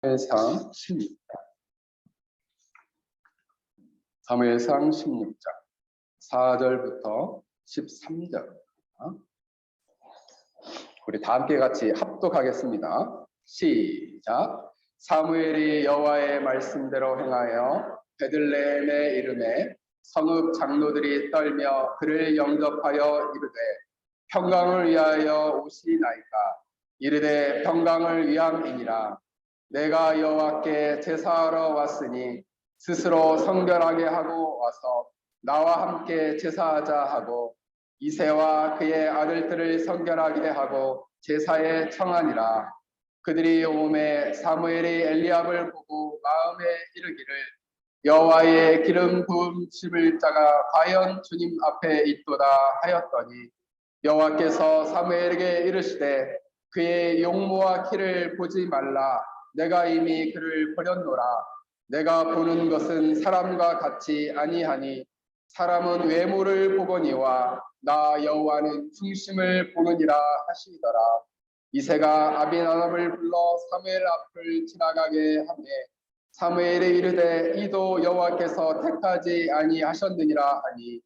사무엘상 16장. 사무엘상 16장 4절부터 13절. 우리 다 함께 같이 합독하겠습니다. 시작. 사무엘이 여호와의 말씀대로 행하여 베들레헴의 이름에 성읍 장로들이 떨며 그를 영접하여 이르되 평강을 위하여 오시나이까. 이르되 평강을 위함이니라. 내가 여호와께 제사하러 왔으니 스스로 성결하게 하고 와서 나와 함께 제사하자 하고 이새와 그의 아들들을 성결하게 하고 제사에 청하니라. 그들이 오매 사무엘이 엘리압을 보고 마음에 이르기를 여호와의 기름 부으심을 자가 과연 주님 앞에 있도다 하였더니 여호와께서 사무엘에게 이르시되 그의 용모와 키를 보지 말라. 내가 이미 그를 버렸노라. 내가 보는 것은 사람과 같이 아니하니 사람은 외모를 보거니와 나 여호와는 중심을 보느니라 하시더라. 이새가 아비나답을 불러 사무엘 앞을 지나가게 하매 사무엘이 이르되 이도 여호와께서 택하지 아니하셨느니라 하니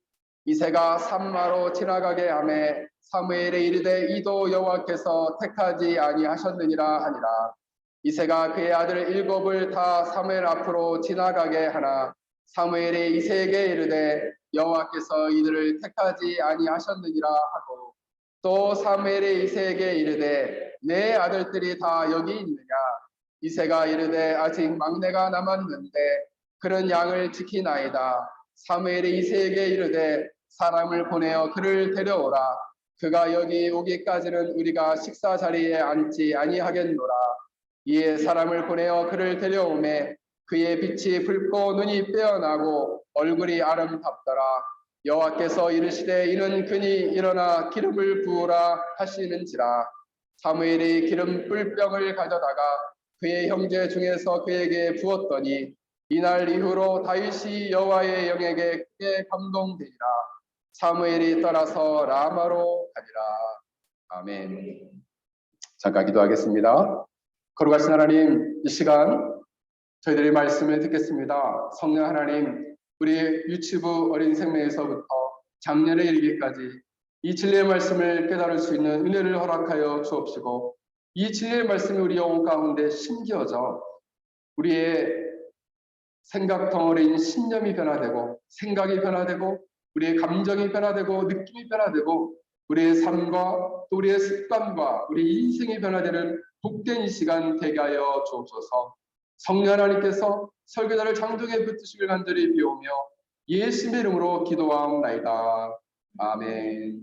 이새가 산마로 지나가게 하매 사무엘이 이르되 이도 여호와께서 택하지 아니하셨느니라 하니라. 이새가 그의 아들 7을 다 사무엘 앞으로 지나가게 하나 사무엘이 이새에게 이르되 여호와께서 이들을 택하지 아니하셨느니라 하고 또 사무엘이 이새에게 이르되 내 아들들이 다 여기 있느냐. 이새가 이르되 아직 막내가 남았는데 그런 양을 지키나이다. 사무엘이 이새에게 이르되 사람을 보내어 그를 데려오라. 그가 여기 오기까지는 우리가 식사 자리에 앉지 아니하겠노라. 이에 사람을 보내어 그를 데려오매 그의 빛이 붉고 눈이 빼어나고 얼굴이 아름답더라. 여호와께서 이르시되 이는 그니 일어나 기름을 부으라 하시는지라. 사무엘이 기름 뿔병을 가져다가 그의 형제 중에서 그에게 부었더니 이날 이후로 다윗이 여호와의 영에게 크게 감동되니라. 사무엘이 떠나서 라마로 가니라. 아멘. 잠깐 기도하겠습니다. 거룩하신 하나님, 이 시간 저희들의 말씀을 듣겠습니다. 성령 하나님, 우리 유치부 어린 생명에서부터 작년에 이르기까지 이 진리의 말씀을 깨달을 수 있는 은혜를 허락하여 주옵시고 이 진리의 말씀이 우리 영혼 가운데 심겨져 우리의 생각 덩어리인 신념이 변화되고 생각이 변화되고 우리의 감정이 변화되고 느낌이 변화되고 우리의 삶과 또 우리의 습관과 우리 인생이 변화되는 복된 이 시간 되게 하여 주옵소서. 성령 하나님께서 설교자를 장중에 붙드시길 간절히 비오며 예수님의 이름으로 기도하옵나이다. 아멘.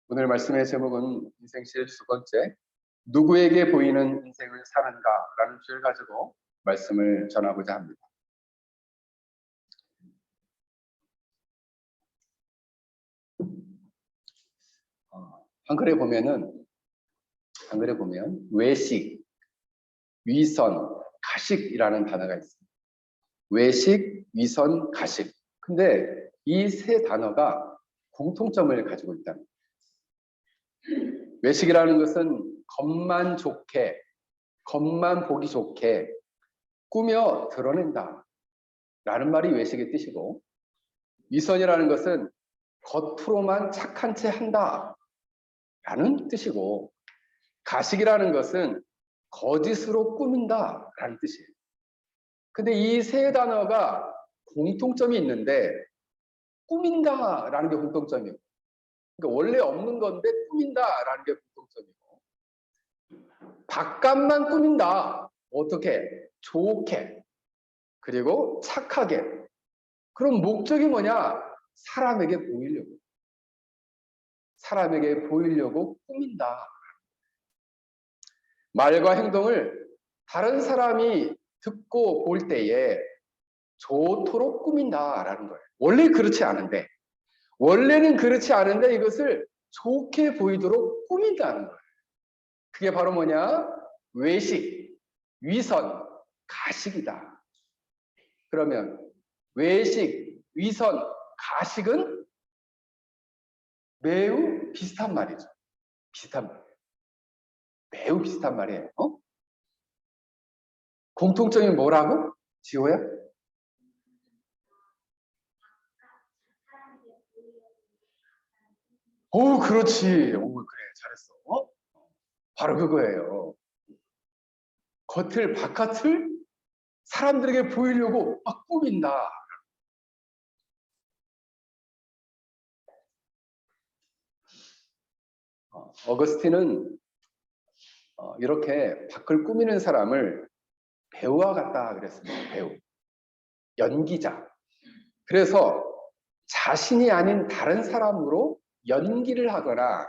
오늘 말씀의 제목은 인생 시리즈 2번째 누구에게 보이는 인생을 사는가 라는 주제를 가지고 말씀을 전하고자 합니다. 한글에 보면 외식, 위선, 가식이라는 단어가 있습니다. 외식, 위선, 가식. 근데 이 세 단어가 공통점을 가지고 있다. 외식이라는 것은 겉만 좋게, 겉만 보기 좋게 꾸며 드러낸다 라는 말이 외식의 뜻이고, 위선이라는 것은 겉으로만 착한 채 한다 라는 뜻이고, 가식이라는 것은 거짓으로 꾸민다 라는 뜻이에요. 근데 이 세 단어가 공통점이 있는데 꾸민다 라는 게 공통점이에요. 그러니까 원래 없는 건데 꾸민다 라는 게 공통점이고, 바깥만 꾸민다. 어떻게? 좋게, 그리고 착하게. 그럼 목적이 뭐냐? 사람에게 보이려고 꾸민다. 말과 행동을 다른 사람이 듣고 볼 때에 좋도록 꾸민다라는 거예요. 원래는 그렇지 않은데 이것을 좋게 보이도록 꾸민다는 거예요. 그게 바로 뭐냐? 외식, 위선, 가식이다. 그러면 외식, 위선, 가식은 매우 비슷한 말이죠. 매우 비슷한 말이에요. 공통점이 뭐라고? 지호야? 오, 그렇지. 오, 그래. 잘했어. 바로 그거예요. 겉을, 바깥을 사람들에게 보이려고 막 꾸민다. 어거스틴은 이렇게 밖을 꾸미는 사람을 배우와 같다 그랬습니다. 배우. 연기자. 그래서 자신이 아닌 다른 사람으로 연기를 하거나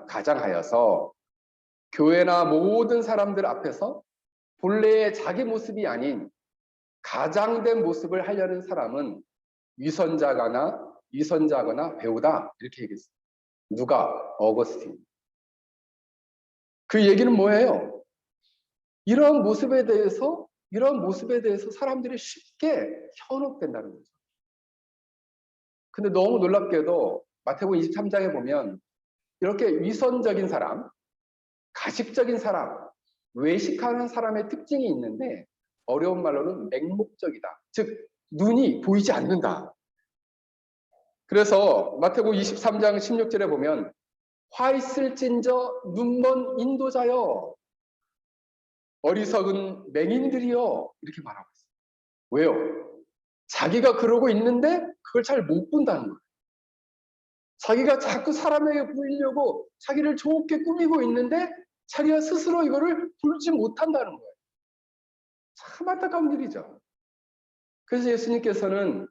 가장하여서 교회나 모든 사람들 앞에서 본래의 자기 모습이 아닌 가장된 모습을 하려는 사람은 위선자거나 배우다 이렇게 얘기했어요. 누가? 어거스틴. 그 얘기는 뭐예요? 이런 모습에 대해서 사람들이 쉽게 현혹된다는 거죠. 근데 너무 놀랍게도 마태복음 23장에 보면 이렇게 위선적인 사람, 가식적인 사람, 외식하는 사람의 특징이 있는데 어려운 말로는 맹목적이다. 즉 눈이 보이지 않는다. 그래서 마태복음 23장 16절에 보면 화 있을진저 눈먼 인도자여 어리석은 맹인들이여 이렇게 말하고 있어요. 왜요? 자기가 그러고 있는데 그걸 잘 못 본다는 거예요. 자기가 자꾸 사람에게 보이려고 자기를 좋게 꾸미고 있는데 자기가 스스로 이거를 볼지 못한다는 거예요. 참 안타까운 일이죠. 그래서 예수님께서는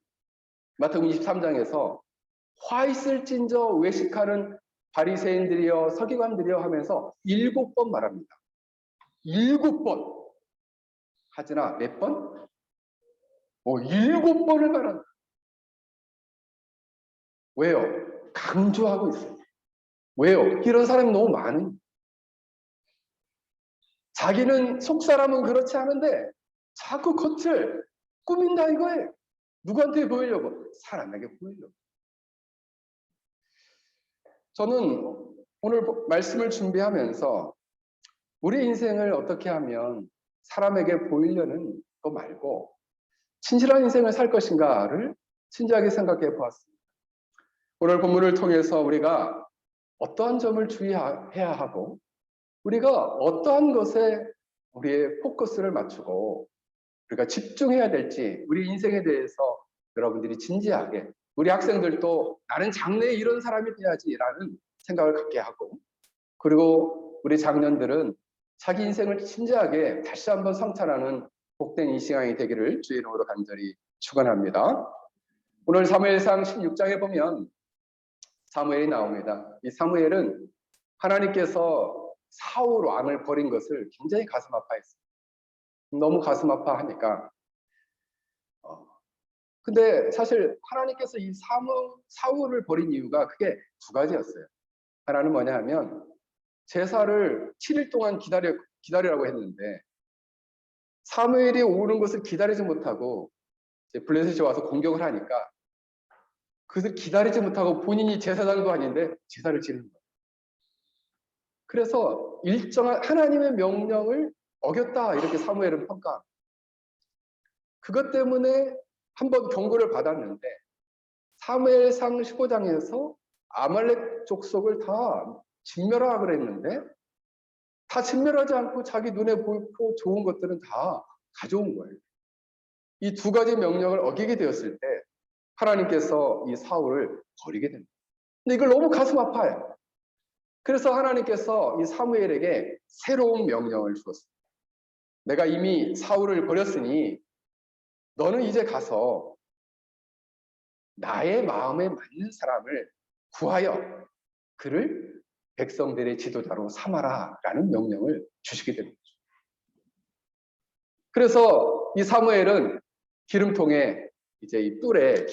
마태복음 23장에서 화 있을진저 외식하는 바리새인들이여 서기관들이여 하면서 7번 말합니다. 7번. 하지나 몇 번? 7번을 말한다. 왜요? 강조하고 있어요. 왜요? 이런 사람이 너무 많은. 자기는 속사람은 그렇지 않은데 자꾸 겉을 꾸민다 이거예요. 누구한테 보이려고? 사람에게 보이려고. 저는 오늘 말씀을 준비하면서 우리 인생을 어떻게 하면 사람에게 보이려는 거 말고 진실한 인생을 살 것인가를 진지하게 생각해 보았습니다. 오늘 본문을 통해서 우리가 어떠한 점을 주의해야 하고 우리가 어떠한 것에 우리의 포커스를 맞추고 우리가 집중해야 될지 우리 인생에 대해서 여러분들이 진지하게 우리 학생들도 나는 장래에 이런 사람이 돼야지라는 생각을 갖게 하고 그리고 우리 장년들은 자기 인생을 진지하게 다시 한번 성찰하는 복된 이 시간이 되기를 주의 이름으로 간절히 축원합니다. 오늘 사무엘상 16장에 보면 사무엘이 나옵니다. 이 사무엘은 하나님께서 사울 왕을 버린 것을 굉장히 가슴 아파했어요. 너무 가슴 아파하니까 근데 사실 하나님께서 이 사울을 버린 이유가 크게 두 가지였어요. 하나는 뭐냐 하면 제사를 7일 동안 기다리라고 했는데 사무엘이 오는 것을 기다리지 못하고 블레셋이 와서 공격을 하니까 그것을 기다리지 못하고 본인이 제사장도 아닌데 제사를 지는 거예요. 그래서 일정한 하나님의 명령을 어겼다 이렇게 사무엘은 평가합니다. 그것 때문에 한번 경고를 받았는데 사무엘상 15장에서 아말렉 족속을 다 진멸하라 그랬는데 다 진멸하지 않고 자기 눈에 보이고 좋은 것들은 다 가져온 거예요. 이 두 가지 명령을 어기게 되었을 때 하나님께서 이 사울을 버리게 됩니다. 근데 이걸 너무 가슴 아파요. 그래서 하나님께서 이 사무엘에게 새로운 명령을 주었습니다. 내가 이미 사울을 버렸으니 너는 이제 가서 나의 마음에 맞는 사람을 구하여 그를 백성들의 지도자로 삼아라 라는 명령을 주시게 됩니다. 그래서 이 사무엘은 기름통에 이제 이 뿔에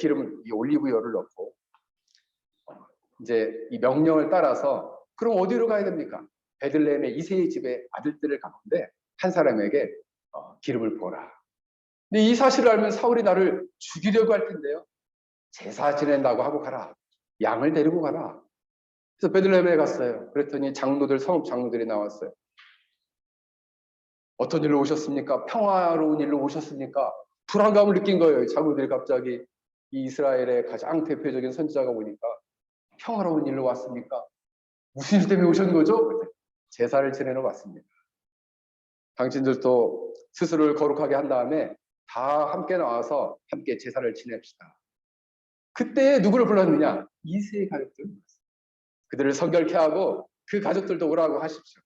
이 올리브유를 넣고 이제 이 명령을 따라서 그럼 어디로 가야 됩니까? 베들레헴의 이새의 집에 아들들을 가는데 한 사람에게 기름을 부어라. 근데 이 사실을 알면 사울이 나를 죽이려고 할 텐데요. 제사 지낸다고 하고 가라. 양을 데리고 가라. 그래서 베들레헴에 갔어요. 그랬더니 성읍 장로들이 나왔어요. 어떤 일로 오셨습니까? 평화로운 일로 오셨습니까? 불안감을 느낀 거예요. 장로들이 갑자기 이 이스라엘의 가장 대표적인 선지자가 오니까 평화로운 일로 왔습니까? 무슨 일 때문에 오신 거죠? 제사를 지내러 왔습니다. 당신들도 스스로를 거룩하게 한 다음에 다 함께 나와서 함께 제사를 지냅시다. 그때 누구를 불렀느냐? 이세의 가족들. 그들을 성결케 하고 그 가족들도 오라고 하십시오.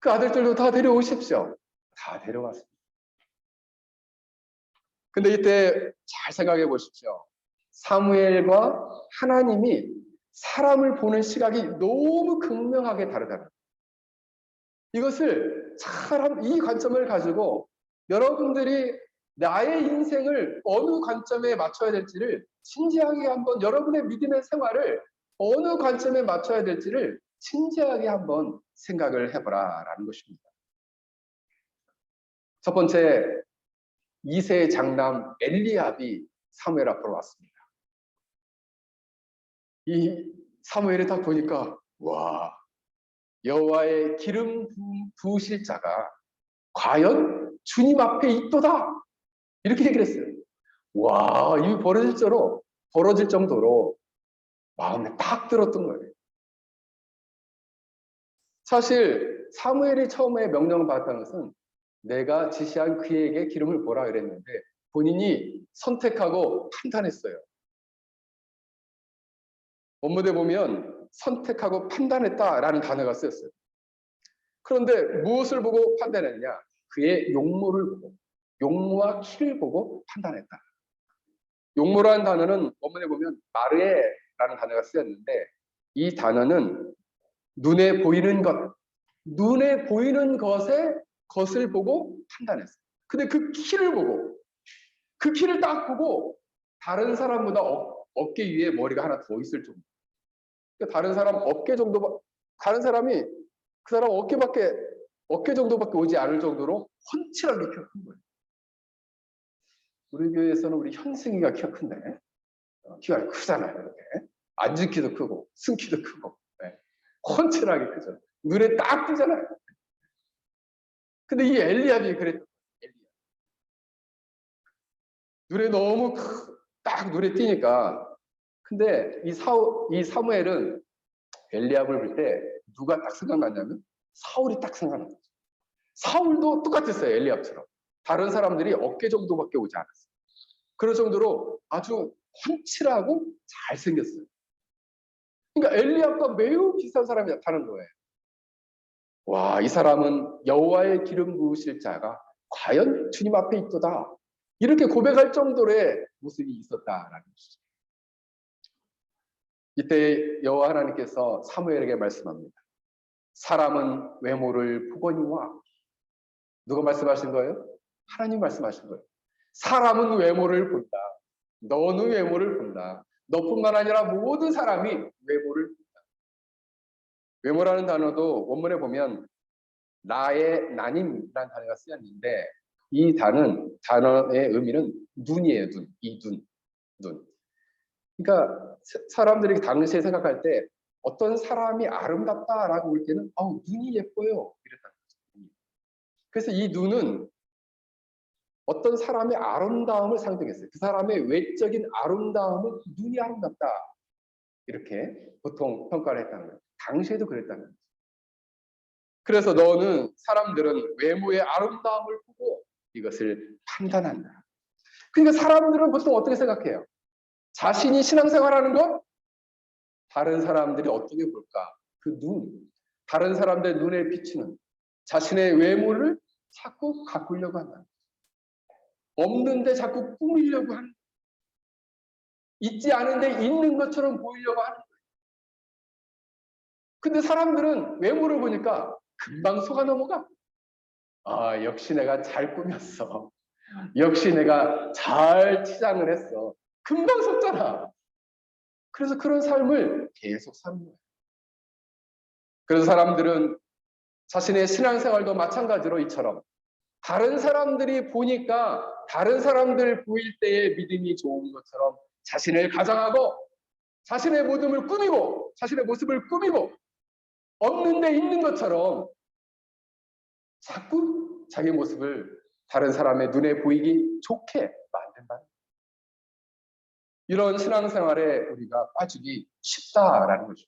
그 아들들도 다 데려오십시오. 다 데려왔습니다. 근데 이때 잘 생각해 보십시오. 사무엘과 하나님이 사람을 보는 시각이 너무 극명하게 다르다는 이것을 이 관점을 가지고 여러분들이 나의 인생을 어느 관점에 맞춰야 될지를 진지하게 한번 여러분의 믿음의 생활을 어느 관점에 맞춰야 될지를 진지하게 한번 생각을 해보라라는 것입니다. 첫 번째, 2세의 장남 엘리압이 사무엘 앞으로 왔습니다. 이 사무엘이 딱 보니까 와, 여호와의 기름 부으실 자가 과연 주님 앞에 있도다 이렇게 얘기를 했어요. 와, 이 벌어질 정도로 마음에 딱 들었던 거예요. 사실 사무엘이 처음에 명령을 받았다는 것은 내가 지시한 그에게 기름을 부으라 그랬는데 본인이 선택하고 판단했어요. 원문에 보면 선택하고 판단했다라는 단어가 쓰였어요. 그런데 무엇을 보고 판단했냐? 그의 용모를 보고, 용모와 키를 보고 판단했다. 용모라는 단어는 원문에 보면 마르에라는 단어가 쓰였는데 이 단어는 눈에 보이는 것을 보고 판단했어요. 근데 그 그 키를 딱 보고 다른 사람보다 어깨 위에 머리가 하나 더 있을 정도. 그러니까 다른 사람이 그 사람 어깨 정도밖에 오지 않을 정도로 훤칠하게 키가 큰 거예요. 우리 교회에서는 우리 현승이가 키가 큰데 키가 크잖아요. 이렇게 앉은 키도 크고 쓴 키도 크고 네. 훤칠하게 크죠. 눈에 딱 띄잖아요. 근데 이 엘리압이 그랬던 거예요. 눈에 너무 딱 눈에 띄니까 근데 이 사무엘은 엘리압을 볼 때 누가 딱 생각났냐면 사울이 딱 생각난 거죠. 사울도 똑같았어요. 엘리압처럼. 다른 사람들이 어깨 정도밖에 오지 않았어요. 그럴 정도로 아주 훤칠하고 잘생겼어요. 그러니까 엘리압과 매우 비슷한 사람이 나타나는 거예요. 와, 이 사람은 여호와의 기름 부으실 자가 과연 주님 앞에 있도다. 이렇게 고백할 정도의 모습이 있었다라는 것이죠. 이때 여호와 하나님께서 사무엘에게 말씀합니다. 사람은 외모를 보거니와 누가 말씀하신 거예요? 하나님 말씀하신 거예요. 사람은 외모를 본다. 너는 외모를 본다. 너뿐만 아니라 모든 사람이 외모를 본다. 외모라는 단어도 원문에 보면 나의 나님이라는 단어가 쓰였는데 이 단어의 의미는 눈이에요. 눈. 그러니까 사람들이 당시에 생각할 때 어떤 사람이 아름답다라고 볼 때는 눈이 예뻐요 이랬다는 거죠. 그래서 이 눈은 어떤 사람의 아름다움을 상징했어요. 그 사람의 외적인 아름다움은 눈이 아름답다 이렇게 보통 평가를 했다는 거예요. 당시에도 그랬다는 거죠. 그래서 사람들은 외모의 아름다움을 보고 이것을 판단한다. 그러니까 사람들은 보통 어떻게 생각해요? 자신이 신앙생활하는 것 다른 사람들이 어떻게 볼까? 그 다른 사람들의 눈에 비추는 자신의 외모를 자꾸 가꾸려고 한다. 없는데 자꾸 꾸미려고 하는, 있지 않은데 있는 것처럼 보이려고 하는 거예요. 근데 사람들은 외모를 보니까 금방 속아 넘어가. 역시 내가 잘 꾸몄어. 역시 내가 잘 치장을 했어. 금방 속잖아. 그래서 그런 삶을 계속 사는 거예요. 그래서 사람들은 자신의 신앙생활도 마찬가지로 이처럼 다른 사람들이 보니까 다른 사람들 보일 때의 믿음이 좋은 것처럼 자신을 가장하고 자신의 모습을 꾸미고 없는데 있는 것처럼 자꾸 자기 모습을 다른 사람의 눈에 보이기 좋게 만든다. 이런 신앙생활에 우리가 빠지기 쉽다라는 거죠.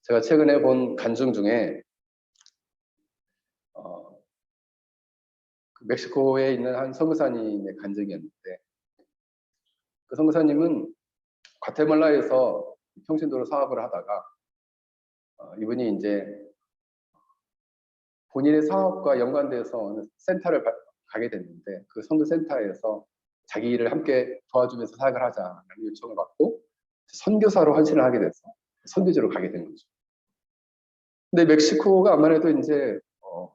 제가 최근에 본 간증 중에 멕시코에 있는 한 선교사님의 간증이었는데, 그 선교사님은 과테말라에서 평신도로 사업을 하다가 이분이 이제 본인의 사업과 연관돼서 어느 센터를 가게 됐는데, 그 선교센터에서 자기 일을 함께 도와주면서 사역을 하자라는 요청을 받고 선교사로 헌신을 하게 돼서 선교지로 가게 된 거죠. 근데 멕시코가 아무래도 이제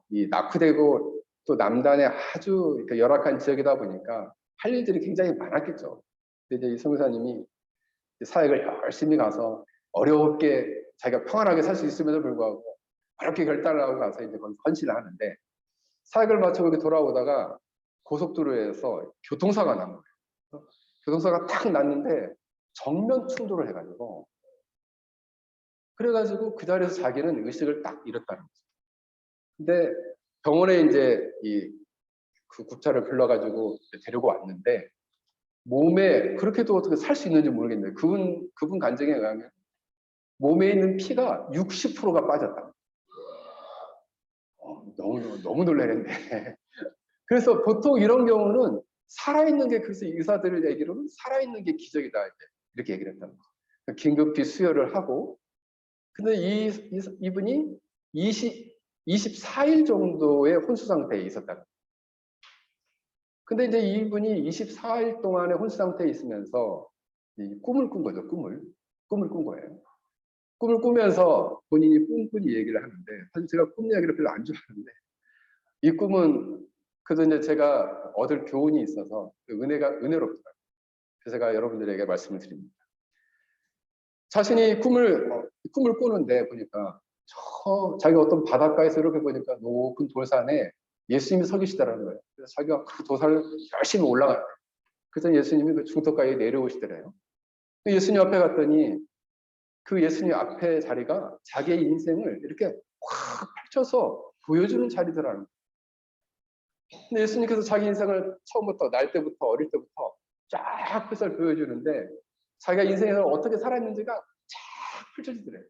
이 낙후되고 또 남단에 아주 열악한 지역이다 보니까 할 일들이 굉장히 많았겠죠. 근데 이제 이 선교사님이 사역을 열심히 가서 어렵게 자기가 평안하게 살 수 있음에도 불구하고 어렵게 결단을 하고 가서 이제 거기서 헌신을 하는데, 사역을 마치고 이렇게 돌아오다가 고속도로에서 교통사가 난 거예요. 교통사가 탁 났는데 정면 충돌을 해가지고, 그래가지고 그 자리에서 자기는 의식을 딱 잃었다는 거죠. 근데 병원에 이제 그 구차를 불러가지고 데리고 왔는데, 몸에 그렇게도 어떻게 살 수 있는지 모르겠는데, 그분 간증에 의하면 몸에 있는 피가 60%가 빠졌다. 너무 놀라는데. 그래서 보통 이런 경우는 살아있는 게, 그래서 의사들 얘기로는 살아있는 게 기적이다 이렇게 얘기를 했다는 거예요. 긴급히 수혈을 하고, 근데 이분이 24일 정도의 혼수 상태에 있었다는 거예요. 근데 이제 이분이 24일 동안의 혼수 상태에 있으면서 꿈을 꾼 거죠. 꿈을 꾼 거예요. 꿈을 꾸면서 본인이 꿈꾼 얘기를 하는데, 사실 제가 꿈 이야기를 별로 안 좋아하는데, 이 꿈은 그래도 이제 제가 얻을 교훈이 있어서 은혜롭더라고요. 그래서 제가 여러분들에게 말씀을 드립니다. 자신이 꿈을 꾸는데 보니까 자기가 어떤 바닷가에서 이렇게 보니까 높은 돌산에 예수님이 서 계시더라는 거예요. 그래서 자기가 그 돌산을 열심히 올라가요. 그래서 예수님이 그 중턱가에 내려오시더래요. 예수님 앞에 갔더니 그 예수님 앞에 자리가 자기의 인생을 이렇게 확 펼쳐서 보여주는 자리더라는 거예요. 근데 예수님께서 자기 인생을 처음부터, 날 때부터, 어릴 때부터 쫙 펼쳐 보여주는데, 자기가 인생을 어떻게 살았는지가 쫙 펼쳐지더래요.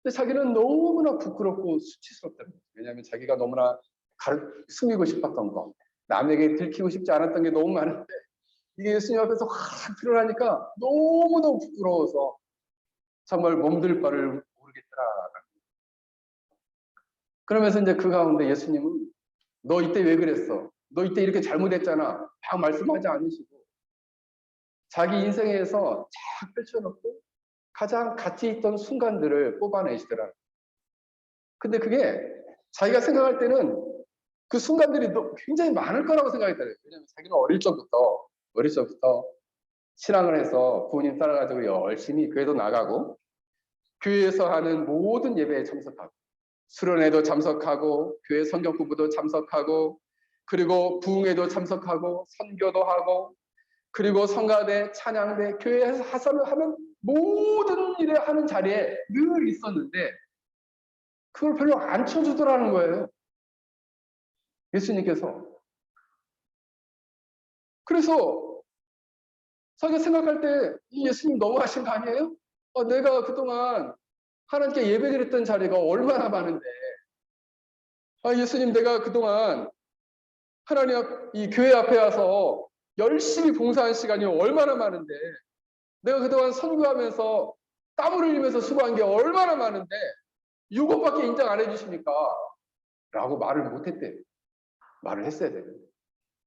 근데 자기는 너무나 부끄럽고 수치스럽다는 거죠. 왜냐하면 자기가 너무나 숨기고 싶었던 거, 남에게 들키고 싶지 않았던 게 너무 많은데, 이게 예수님 앞에서 확 드러나니까 너무너무 부끄러워서 정말 몸둘 바를 모르겠더라. 그러면서 이제 그 가운데 예수님은 너 이때 왜 그랬어? 너 이때 이렇게 잘못했잖아. 막 말씀하지 않으시고 자기 인생에서 쫙 펼쳐놓고 가장 가치 있던 순간들을 뽑아내시더라. 근데 그게 자기가 생각할 때는 그 순간들이 굉장히 많을 거라고 생각했다는 거예요. 왜냐하면 자기는 어릴 적부터 신앙을 해서 부모님 따라가지고 열심히 교회도 나가고, 교회에서 하는 모든 예배에 참석하고, 수련회도 참석하고, 교회 성경 공부도 참석하고, 그리고 부흥회도 참석하고, 선교도 하고, 그리고 성가대, 찬양대, 교회에서 하선을 하는 모든 일을 하는 자리에 늘 있었는데, 그걸 별로 안 쳐주더라는 거예요, 예수님께서. 그래서 자기가 생각할 때 이 예수님 너무하신 거 아니에요? 내가 그동안 하나님께 예배드렸던 자리가 얼마나 많은데, 예수님 내가 그동안 하나님 이 교회 앞에 와서 열심히 봉사한 시간이 얼마나 많은데, 내가 그동안 선교하면서 땀을 흘리면서 수고한 게 얼마나 많은데 이것밖에 인정 안 해주십니까? 라고 말을 못했대. 말을 했어야 되는데.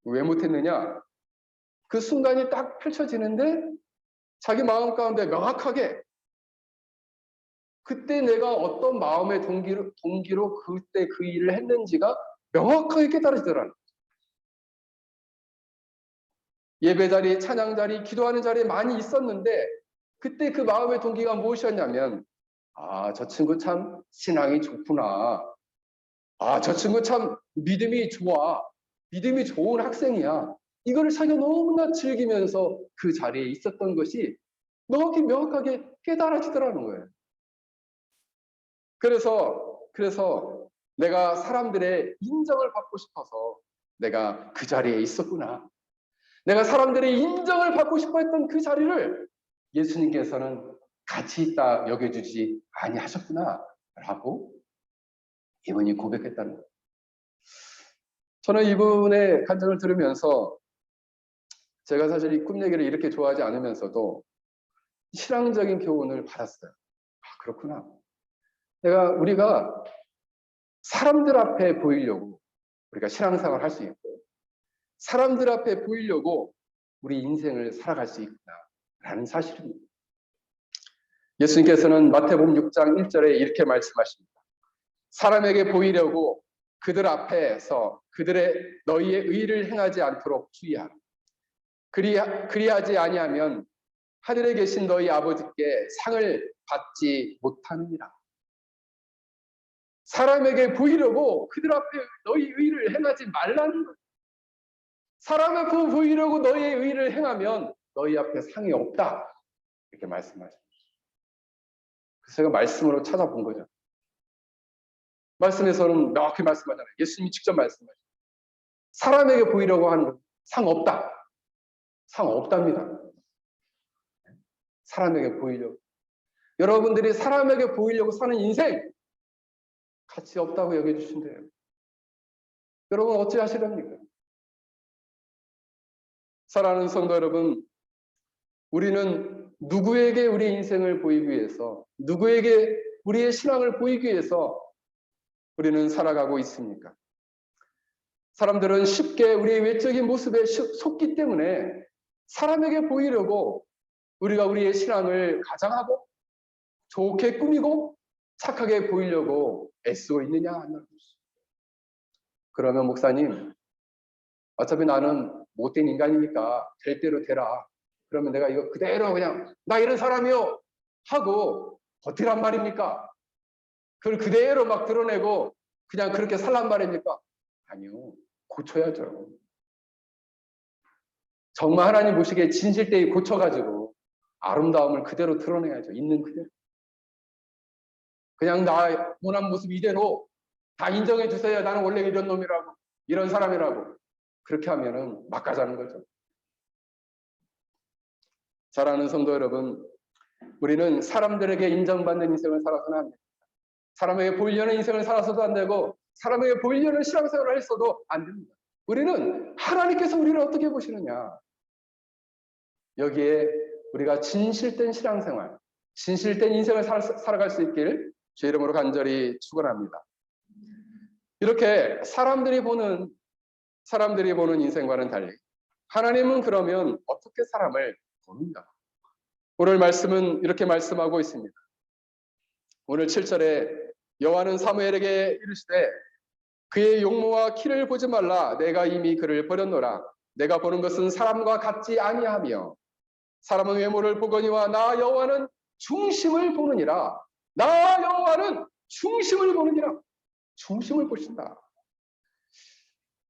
왜 못했느냐? 그 순간이 딱 펼쳐지는데 자기 마음 가운데 명확하게 그때 내가 어떤 마음의 동기로 그때 그 일을 했는지가 명확하게 깨달아지더라는 거예요. 예배 자리, 찬양 자리, 기도하는 자리에 많이 있었는데 그때 그 마음의 동기가 무엇이었냐면, 저 친구 참 신앙이 좋구나. 저 친구 참 믿음이 좋아. 믿음이 좋은 학생이야. 이거를 자기가 너무나 즐기면서 그 자리에 있었던 것이 명확하게 깨달아지더라는 거예요. 그래서 내가 사람들의 인정을 받고 싶어서 내가 그 자리에 있었구나. 내가 사람들의 인정을 받고 싶어 했던 그 자리를 예수님께서는 가치 있다 여겨주지 아니하셨구나 라고 이분이 고백했다는 거예요. 저는 이분의 간증을 들으면서 제가 사실 이 꿈 얘기를 이렇게 좋아하지 않으면서도 신앙적인 교훈을 받았어요. 아, 그렇구나. 우리가 사람들 앞에 보이려고 우리가 신앙생활을 할 수 있고 사람들 앞에 보이려고 우리 인생을 살아갈 수 있구나라는 사실입니다. 예수님께서는 마태복음 6장 1절에 이렇게 말씀하십니다. 사람에게 보이려고 그들 앞에서 너희의 의를 행하지 않도록 주의하라. 그리하지 아니하면 하늘에 계신 너희 아버지께 상을 받지 못하느니라. 사람에게 보이려고 그들 앞에 너희 의를 행하지 말라는 거예요. 사람 앞에 보이려고 너희의 의를 행하면 너희 앞에 상이 없다. 이렇게 말씀하십니다. 그래서 제가 말씀으로 찾아본 거죠. 말씀에서는 명확히 말씀하잖아요. 예수님이 직접 말씀하시죠. 사람에게 보이려고 하는 건 상 없다. 상 없답니다. 사람에게 보이려고. 여러분들이 사람에게 보이려고 사는 인생 가치 없다고 여겨주신대요. 여러분 어찌 하시렵니까? 사랑하는 성도 여러분, 우리는 누구에게 우리의 인생을 보이기 위해서, 누구에게 우리의 신앙을 보이기 위해서 우리는 살아가고 있습니까? 사람들은 쉽게 우리의 외적인 모습에 속기 때문에 사람에게 보이려고 우리가 우리의 신앙을 가장하고 좋게 꾸미고 착하게 보이려고 애쓰고 있느냐? 그러면 목사님, 어차피 나는 못된 인간이니까 될 대로 되라. 그러면 내가 이거 그대로 그냥 나 이런 사람이요 하고 버티란 말입니까? 그걸 그대로 막 드러내고 그냥 그렇게 살란 말입니까? 아니요. 고쳐야죠. 정말 하나님 보시기에 진실되게 고쳐가지고 아름다움을 그대로 드러내야죠. 있는 그대로. 그냥 나 원한 모습 이대로 다 인정해 주세요. 나는 원래 이런 놈이라고, 이런 사람이라고. 그렇게 하면은 막가자는 거죠. 사랑하는 성도 여러분, 우리는 사람들에게 인정받는 인생을 살아서는 안 됩니다. 사람에게 보이려는 인생을 살아서도 안 되고 사람에게 보이려는 신앙생활을 했어도 안 됩니다. 우리는 하나님께서 우리를 어떻게 보시느냐. 여기에 우리가 진실된 신앙생활, 진실된 인생을 살아갈 수 있길 주 이름으로 간절히 축원합니다. 이렇게 사람들이 보는 인생과는 달리 하나님은 그러면 어떻게 사람을 보는가? 오늘 말씀은 이렇게 말씀하고 있습니다. 오늘 7절에 여호와는 사무엘에게 이르시되 그의 용모와 키를 보지 말라. 내가 이미 그를 버렸노라. 내가 보는 것은 사람과 같지 아니하며 사람은 외모를 보거니와 나 여호와는 중심을 보느니라. 나 여호와는 중심을 보느니라. 중심을 보신다.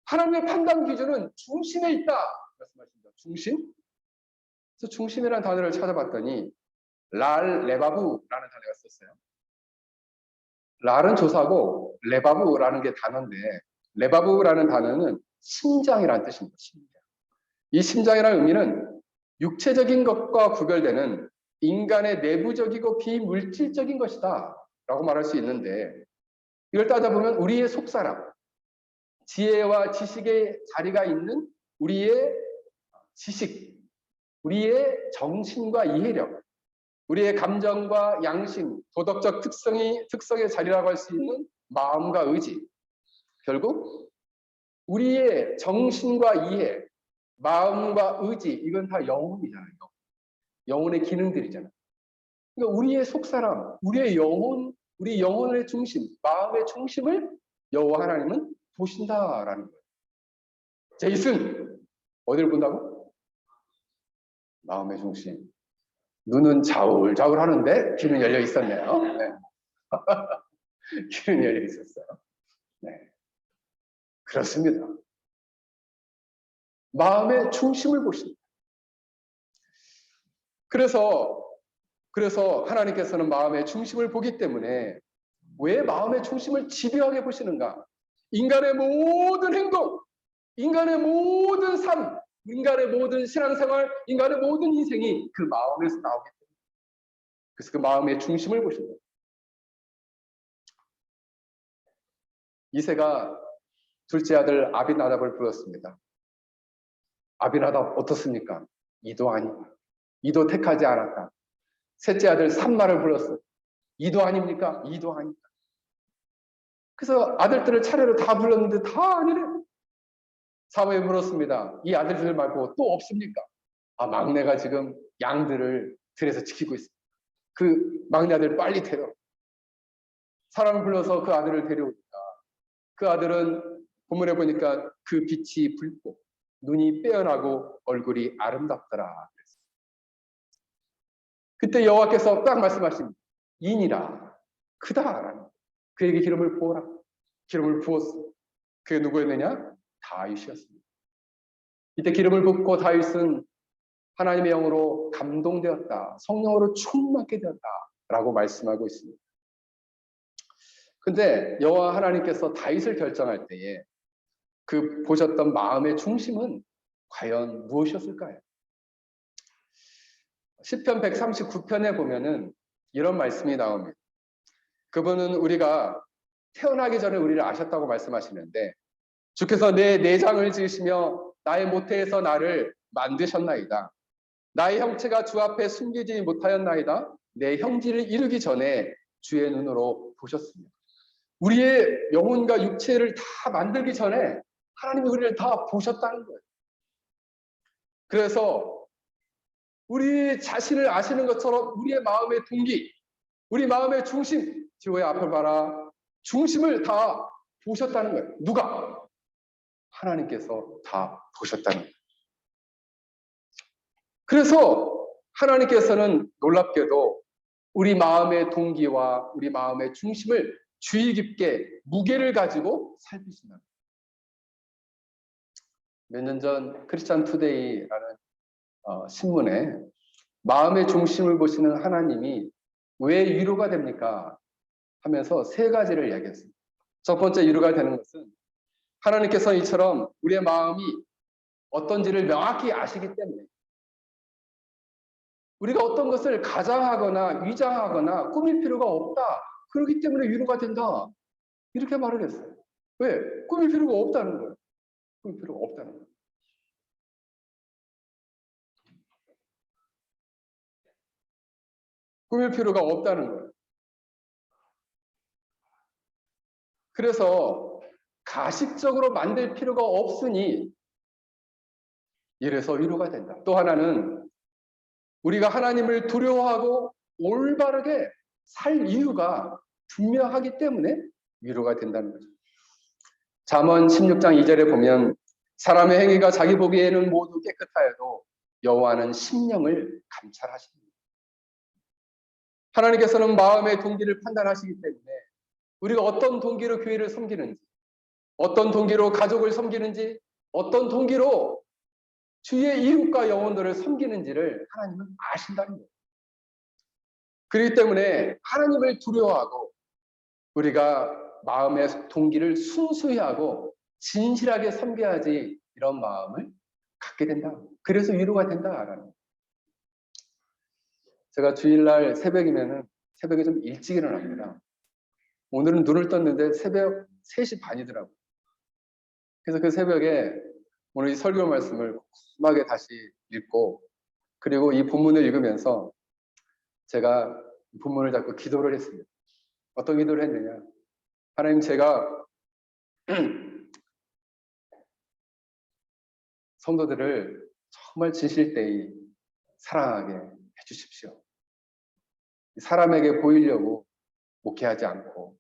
하나님의 판단 기준은 중심에 있다 말씀하십니다. 중심? 그래서 중심이라는 단어를 찾아봤더니 랄레바부라는 단어가 썼어요. 랄은 조사고 레바부라는 게 단어인데 레바부라는 단어는 심장이라는 뜻입니다. 심장. 이 심장이라는 의미는 육체적인 것과 구별되는 인간의 내부적이고 비물질적인 것이다 라고 말할 수 있는데 이걸 따져보면 우리의 속사람, 지혜와 지식의 자리가 있는 우리의 지식, 우리의 정신과 이해력, 우리의 감정과 양심, 도덕적 특성의 자리라고 할 수 있는 마음과 의지. 결국 우리의 정신과 이해, 마음과 의지, 이건 다 영혼이잖아요. 영혼의 기능들이잖아요. 그러니까 우리의 속사람, 우리의 영혼, 우리 영혼의 중심, 마음의 중심을 여호와 하나님은 보신다라는 거예요. 제이슨, 어디를 본다고? 마음의 중심. 눈은 자울자울 하는데 귀는 열려 있었네요. 네. 귀는 열려 있었어요. 네. 그렇습니다. 마음의 중심을 보신다. 그래서 하나님께서는 마음의 중심을 보기 때문에 왜 마음의 중심을 집요하게 보시는가? 인간의 모든 행동, 인간의 모든 삶, 인간의 모든 신앙생활, 인간의 모든 인생이 그 마음에서 나오기 때문에. 그래서 그 마음의 중심을 보신다. 이새가 둘째 아들 아비나답을 불렀습니다. 아비나답 어떻습니까? 이도 아니다. 이도 택하지 않았다. 셋째 아들 삼마를 불렀어. 이도 아닙니까? 이도 아니다. 그래서 아들들을 차례로 다 불렀는데 다 아니래. 사무엘 물었습니다. 이 아들들 말고 또 없습니까? 아, 막내가 지금 양들을 들에서 지키고 있습니다. 그 막내 아들 빨리 데려. 사람을 불러서 그 아들을 데려오니까 그 아들은 본문에 보니까 그 빛이 붉고 눈이 빼어나고 얼굴이 아름답더라. 그때 여호와께서 딱 말씀하십니다. 인이라 크다라는. 그에게 기름을 부어라. 기름을 부었어. 그게 누구였느냐? 다윗이었습니다. 이때 기름을 붓고 다윗은 하나님의 영으로 감동되었다. 성령으로 충만하게 되었다라고 말씀하고 있습니다. 근데 여호와 하나님께서 다윗을 결정할 때에 그 보셨던 마음의 중심은 과연 무엇이었을까요? 시편 139편에 보면은 이런 말씀이 나옵니다. 그분은 우리가 태어나기 전에 우리를 아셨다고 말씀하시는데 주께서 내 내장을 지으시며 나의 모태에서 나를 만드셨나이다. 나의 형체가 주 앞에 숨기지 못하였나이다. 내 형질을 이루기 전에 주의 눈으로 보셨습니다. 우리의 영혼과 육체를 다 만들기 전에 하나님이 우리를 다 보셨다는 거예요. 그래서 우리 자신을 아시는 것처럼 우리의 마음의 동기, 우리 마음의 중심, 지호의 앞을 봐라. 중심을 다 보셨다는 거예요. 누가? 하나님께서 다 보셨다는 거예요. 그래서 하나님께서는 놀랍게도 우리 마음의 동기와 우리 마음의 중심을 주의 깊게 무게를 가지고 살피신다. 몇 년 전 크리스찬 투데이라는 신문에 마음의 중심을 보시는 하나님이 왜 위로가 됩니까? 하면서 세 가지를 이야기했습니다. 첫 번째 위로가 되는 것은 하나님께서 이처럼 우리의 마음이 어떤지를 명확히 아시기 때문에 우리가 어떤 것을 가장하거나 위장하거나 꾸밀 필요가 없다. 그렇기 때문에 위로가 된다. 이렇게 말을 했어요. 왜? 꾸밀 필요가 없다는 거예요. 꾸밀 필요가 없다는 거예요. 꾸밀 필요가 없다는 거예요. 그래서 가식적으로 만들 필요가 없으니 이래서 위로가 된다. 또 하나는 우리가 하나님을 두려워하고 올바르게 살 이유가 분명하기 때문에 위로가 된다는 거죠. 잠언 16장 2절에 보면 사람의 행위가 자기 보기에는 모두 깨끗하여도 여호와는 심령을 감찰하십니다. 하나님께서는 마음의 동기를 판단하시기 때문에 우리가 어떤 동기로 교회를 섬기는지, 어떤 동기로 가족을 섬기는지, 어떤 동기로 주의 이웃과 영혼들을 섬기는지를 하나님은 아신다는 거예요. 그렇기 때문에 하나님을 두려워하고 우리가 마음의 동기를 순수히 하고 진실하게 섬겨야지 이런 마음을 갖게 된다. 그래서 위로가 된다라는 거예요. 제가 주일날 새벽이면은 새벽에 좀 일찍 일어납니다. 오늘은 눈을 떴는데 새벽 3시 반이더라고요. 그래서 그 새벽에 오늘 이 설교 말씀을 꼼꼼하게 다시 읽고 그리고 이 본문을 읽으면서 제가 본문을 잡고 기도를 했습니다. 어떤 기도를 했느냐? 하나님, 제가 성도들을 정말 진실되이 사랑하게 해주십시오. 사람에게 보이려고 목회하지 않고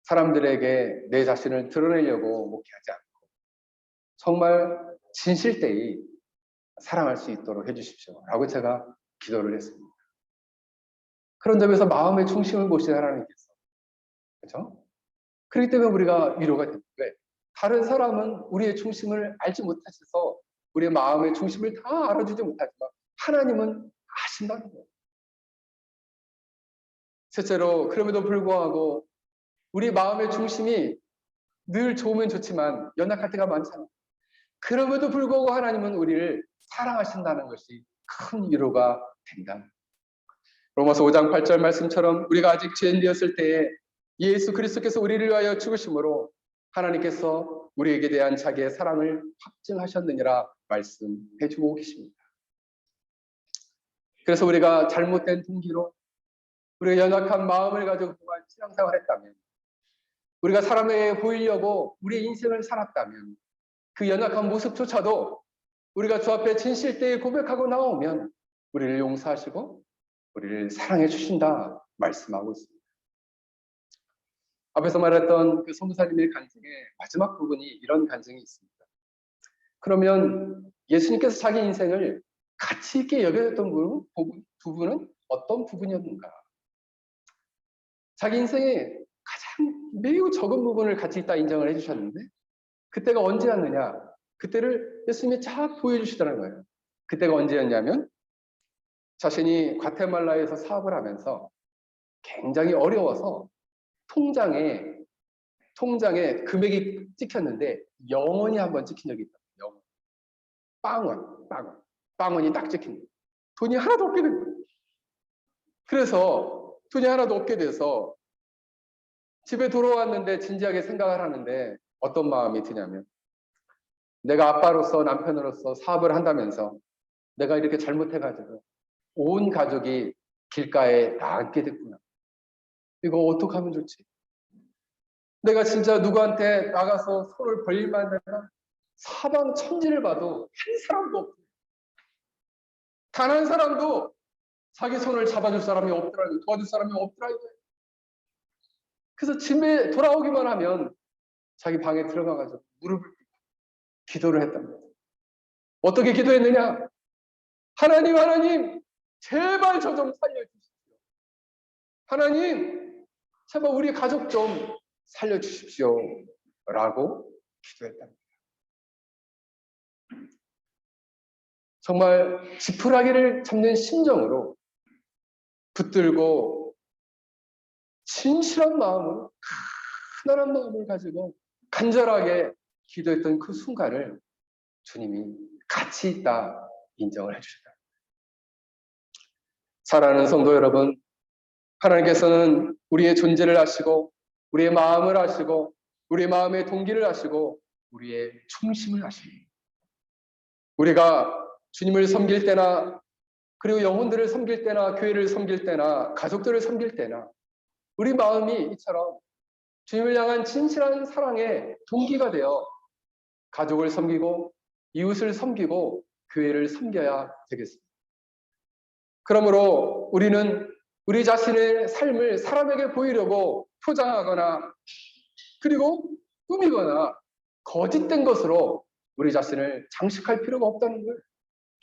사람들에게 내 자신을 드러내려고 목회하지 않고 정말 진실되이 사랑할 수 있도록 해주십시오. 라고 제가 기도를 했습니다. 그런 점에서 마음의 중심을 보시는 하나님께서, 그렇죠? 그렇기 때문에 우리가 위로가 됩니다. 왜? 다른 사람은 우리의 중심을 알지 못하셔서 우리의 마음의 중심을 다 알아주지 못하지만 하나님은 아신다는 거예요. 셋째로, 그럼에도 불구하고 우리 마음의 중심이 늘 좋으면 좋지만 연약할 때가 많잖아요. 그럼에도 불구하고 하나님은 우리를 사랑하신다는 것이 큰 위로가 된다. 로마서 5장 8절 말씀처럼 우리가 아직 죄인되었을 때에 예수 그리스도께서 우리를 위하여 죽으심으로 하나님께서 우리에게 대한 자기의 사랑을 확증하셨느니라 말씀해 주고 계십니다. 그래서 우리가 잘못된 동기로 우리가 연약한 마음을 가지고 그동안 신앙생활을 했다면, 우리가 사람에게 보이려고 우리의 인생을 살았다면, 그 연약한 모습조차도 우리가 주 앞에 진실되게 고백하고 나오면 우리를 용서하시고 우리를 사랑해 주신다 말씀하고 있습니다. 앞에서 말했던 그 선교사님의 간증의 마지막 부분이 이런 간증이 있습니다. 그러면 예수님께서 자기 인생을 가치 있게 여겨졌던 부분은 어떤 부분이었는가? 자기 인생의 가장 매우 적은 부분을 가치 있다 인정을 해주셨는데, 그때가 언제였느냐? 그때를 예수님이 쫙 보여주시더라는 거예요. 그때가 언제였냐면, 자신이 과테말라에서 사업을 하면서 굉장히 어려워서 통장에 금액이 찍혔는데 0원이 한번 찍힌 적이 있다. 0원. 빵원이 딱 찍힌 거예요. 돈이 하나도 없게 된 거예요. 그래서 돈이 하나도 없게 돼서 집에 돌아왔는데 진지하게 생각을 하는데 어떤 마음이 드냐면, 내가 아빠로서 남편으로서 사업을 한다면서 내가 이렇게 잘못해가지고 온 가족이 길가에 나앉게 됐구나. 이거 어떻게 하면 좋지? 내가 진짜 누구한테 나가서 손을 벌릴만 하면 사방 천지를 봐도 한 사람도 없고, 단 한 사람도 자기 손을 잡아줄 사람이 없더라고요. 도와줄 사람이 없더라고요. 그래서 집에 돌아오기만 하면 자기 방에 들어가가지고 무릎을 꿇고 기도를 했답니다. 어떻게 기도했느냐? 하나님, 제발 저 좀 살려주십시오. 하나님, 제발 우리 가족 좀 살려주십시오. 라고 기도했답니다. 정말 지푸라기를 잡는 심정으로 붙들고 진실한 마음으로, 큰언한 마음을 가지고 간절하게 기도했던 그 순간을 주님이 가치 있다 인정을 해주셨다. 사랑하는 성도 여러분, 하나님께서는 우리의 존재를 아시고 우리의 마음을 아시고 우리의 마음의 동기를 아시고 우리의 중심을 아십니다. 우리가 주님을 섬길 때나, 그리고 영혼들을 섬길 때나, 교회를 섬길 때나, 가족들을 섬길 때나 우리 마음이 이처럼 주님을 향한 진실한 사랑의 동기가 되어 가족을 섬기고 이웃을 섬기고 교회를 섬겨야 되겠습니다. 그러므로 우리는 우리 자신의 삶을 사람에게 보이려고 포장하거나 그리고 꾸미거나 거짓된 것으로 우리 자신을 장식할 필요가 없다는 거예요.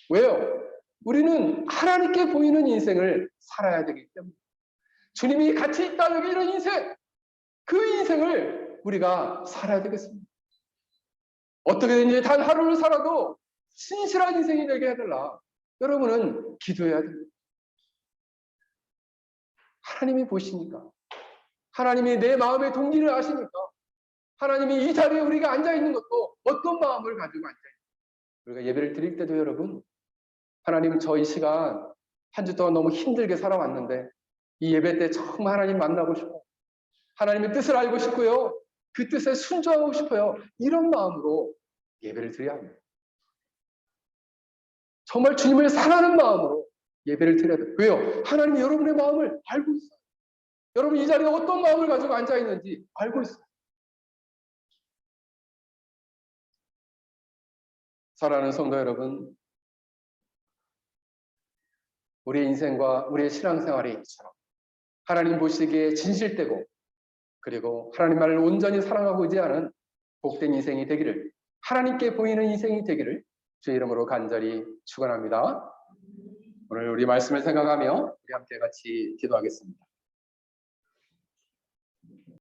왜요? 우리는 하나님께 보이는 인생을 살아야 되기 때문에, 주님이 가치 있다 여기는 인생, 그 인생을 우리가 살아야 되겠습니다. 어떻게든지 단 하루를 살아도 신실한 인생이 되게 해달라. 여러분은 기도해야 됩니다. 하나님이 보시니까, 하나님이 내 마음의 동기를 아시니까, 하나님이 이 자리에 우리가 앉아있는 것도 어떤 마음을 가지고 앉아있는, 우리가 예배를 드릴 때도 여러분, 하나님 저 이 시간 한 주 동안 너무 힘들게 살아왔는데 이 예배 때 정말 하나님 만나고 싶어요. 하나님의 뜻을 알고 싶고요. 그 뜻에 순종하고 싶어요. 이런 마음으로 예배를 드려야 합니다. 정말 주님을 사랑하는 마음으로 예배를 드려야 돼요. 왜요? 하나님이 여러분의 마음을 알고 있어요. 여러분 이 자리에 어떤 마음을 가지고 앉아있는지 알고 있어요. 사랑하는 성도 여러분, 우리의 인생과 우리의 신앙생활이 이처럼 하나님 보시기에 진실되고 그리고 하나님만을 온전히 사랑하고 의지하는 복된 인생이 되기를, 하나님께 보이는 인생이 되기를 주의 이름으로 간절히 축원합니다. 오늘 우리 말씀을 생각하며 우리 함께 같이 기도하겠습니다.